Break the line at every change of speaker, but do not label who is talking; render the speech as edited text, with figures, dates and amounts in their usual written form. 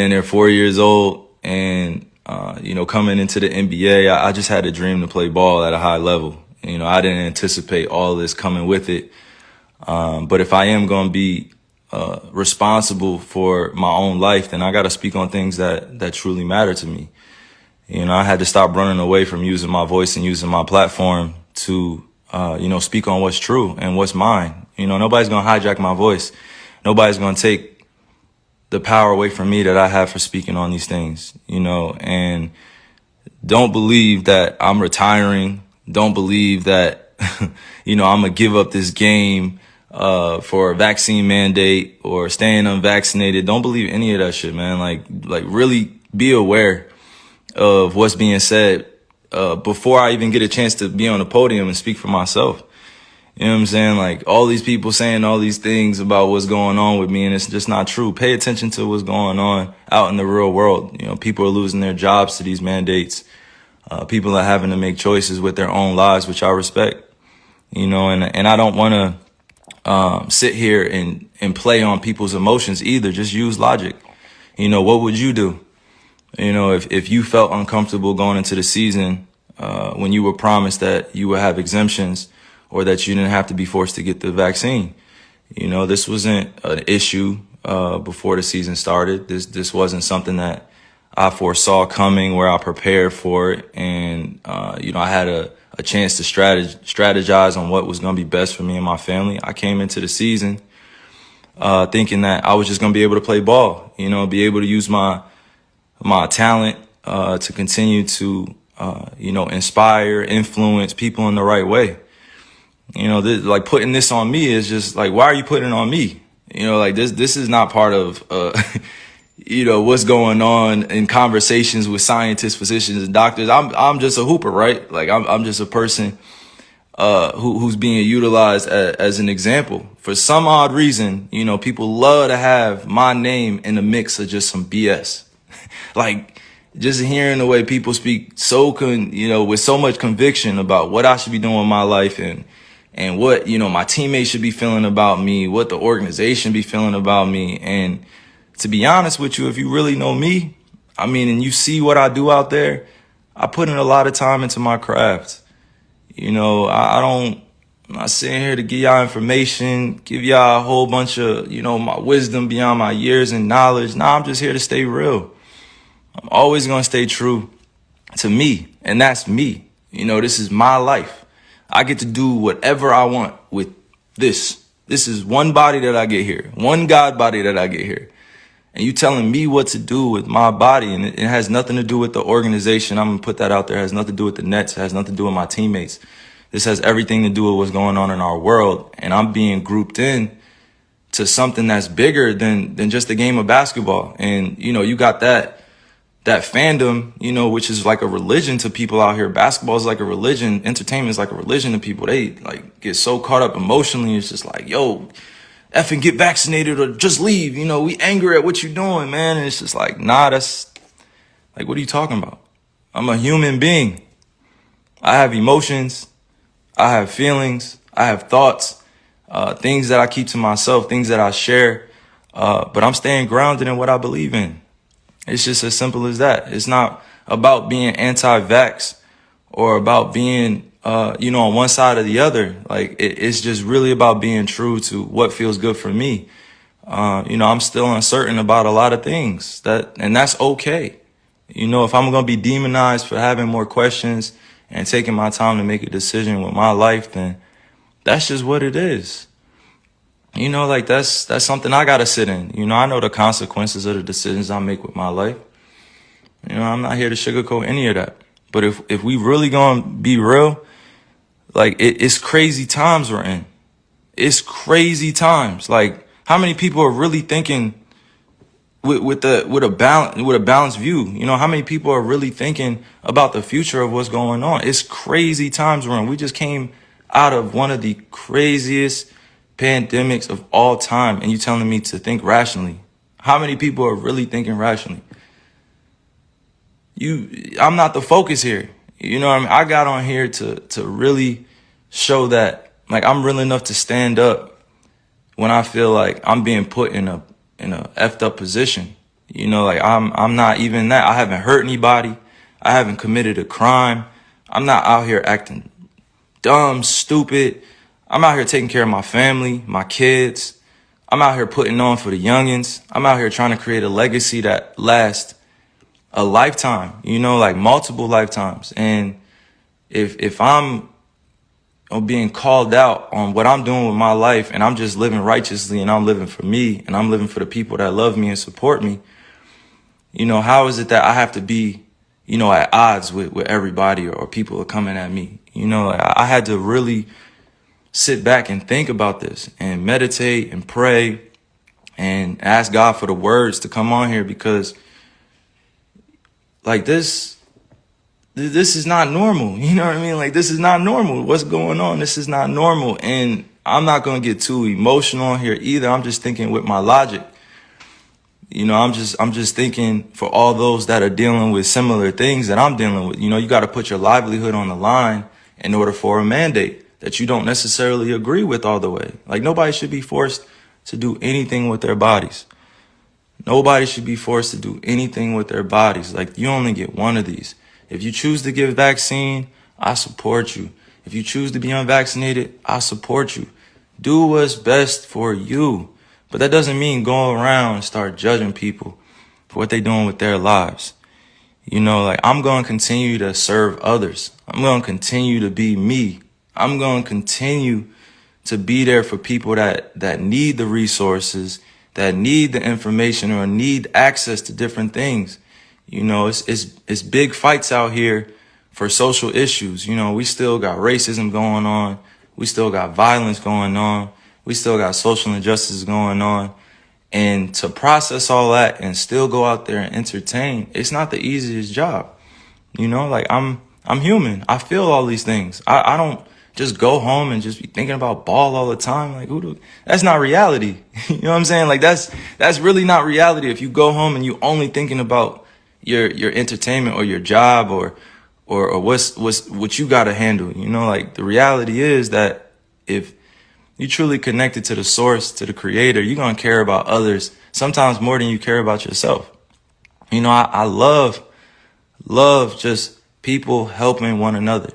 And they're 4 years old, and coming into the NBA, I just had a dream to play ball at a high level. I didn't anticipate all this coming with it. But if I am going to be responsible for my own life, then I got to speak on things that truly matter to me. I had to stop running away from using my voice and using my platform to, speak on what's true and what's mine. Nobody's going to hijack my voice. Nobody's going to take the power away from me that I have for speaking on these things, and don't believe that I'm retiring. Don't believe that, I'm going to give up this game for a vaccine mandate or staying unvaccinated. Don't believe any of that shit, man. Like really be aware of what's being said before I even get a chance to be on the podium and speak for myself. You know what I'm saying? Like all these people saying all these things about what's going on with me, and it's just not true. Pay attention to what's going on out in the real world. People are losing their jobs to these mandates. People are having to make choices with their own lives, which I respect. And I don't want to sit here and play on people's emotions either. Just use logic. What would you do? If you felt uncomfortable going into the season when you were promised that you would have exemptions or that you didn't have to be forced to get the vaccine. This wasn't an issue before the season started. This wasn't something that I foresaw coming, where I prepared for it. And, I had a chance to strategize on what was going to be best for me and my family. I came into the season thinking that I was just going to be able to play ball, be able to use my talent to continue to, inspire, influence people in the right way. Like putting this on me is just like, why are you putting it on me? This is not part of, what's going on in conversations with scientists, physicians, and doctors. I'm just a hooper, right? Like I'm just a person, who's being utilized as an example. For some odd reason, people love to have my name in the mix of just some BS. Like just hearing the way people speak with so much conviction about what I should be doing with my life and what, my teammates should be feeling about me, what the organization be feeling about me. And to be honest with you, if you really know me, and you see what I do out there, I put in a lot of time into my craft. I'm not sitting here to give y'all information, give y'all a whole bunch of, my wisdom beyond my years and knowledge. Nah, I'm just here to stay real. I'm always going to stay true to me, and that's me. This is my life. I get to do whatever I want with this. This is one body that I get here, one God body that I get here. And you telling me what to do with my body, and it has nothing to do with the organization. I'm going to put that out there. It has nothing to do with the Nets. It has nothing to do with my teammates. This has everything to do with what's going on in our world. And I'm being grouped in to something that's bigger than just a game of basketball. And, you got that fandom, which is like a religion to people out here. Basketball is like a religion. Entertainment is like a religion to people. They like get so caught up emotionally. It's just like, yo, effing get vaccinated or just leave. We angry at what you're doing, man. And it's just like, nah, that's like, what are you talking about? I'm a human being. I have emotions. I have feelings. I have thoughts, things that I keep to myself, things that I share. But I'm staying grounded in what I believe in. It's just as simple as that. It's not about being anti-vax or about being, on one side or the other. Like it's just really about being true to what feels good for me. I'm still uncertain about a lot of things and that's okay. If I'm going to be demonized for having more questions and taking my time to make a decision with my life, then that's just what it is. That's something I got to sit in. I know the consequences of the decisions I make with my life. I'm not here to sugarcoat any of that. But if we really gonna be real, like it's crazy times we're in. It's crazy times. Like how many people are really thinking with a balanced view? How many people are really thinking about the future of what's going on? It's crazy times we're in. We just came out of one of the craziest pandemics of all time, and you telling me to think rationally. How many people are really thinking rationally? I'm not the focus here. I got on here to really show that like I'm real enough to stand up when I feel like I'm being put in a effed up position. You know, like I'm not even that. I haven't hurt anybody. I haven't committed a crime. I'm not out here acting dumb, stupid. I'm out here taking care of my family, my kids. I'm out here putting on for the youngins. I'm out here trying to create a legacy that lasts a lifetime, you know, like multiple lifetimes. And if I'm being called out on what I'm doing with my life and I'm just living righteously and I'm living for me and I'm living for the people that love me and support me, you know, how is it that I have to be, you know, at odds with everybody or people are coming at me? You know, like I had to really sit back and think about this and meditate and pray and ask God for the words to come on here, because like this is not normal. You know what I mean? Like, this is not normal. What's going on? This is not normal. And I'm not going to get too emotional here either. I'm just thinking with my logic. You know, I'm just thinking for all those that are dealing with similar things that I'm dealing with. You know, you got to put your livelihood on the line in order for a mandate that you don't necessarily agree with all the way. Like, nobody should be forced to do anything with their bodies. Nobody should be forced to do anything with their bodies. Like, you only get one of these. If you choose to get vaccine, I support you. If you choose to be unvaccinated, I support you. Do what's best for you. But that doesn't mean go around and start judging people for what they're doing with their lives. You know, like, I'm going to continue to serve others. I'm going to continue to be me. I'm going to continue to be there for people that need the resources, that need the information or need access to different things. You know, it's big fights out here for social issues. You know, we still got racism going on. We still got violence going on. We still got social injustices going on. And to process all that and still go out there and entertain, it's not the easiest job. You know, like, I'm human. I feel all these things. I don't just go home and just be thinking about ball all the time. Like, that's not reality. You know what I'm saying? Like, that's really not reality. If you go home and you only thinking about your entertainment or your job or what you got to handle, you know, like, the reality is that if you truly connected to the source, to the creator, you're going to care about others sometimes more than you care about yourself. You know, I love just people helping one another.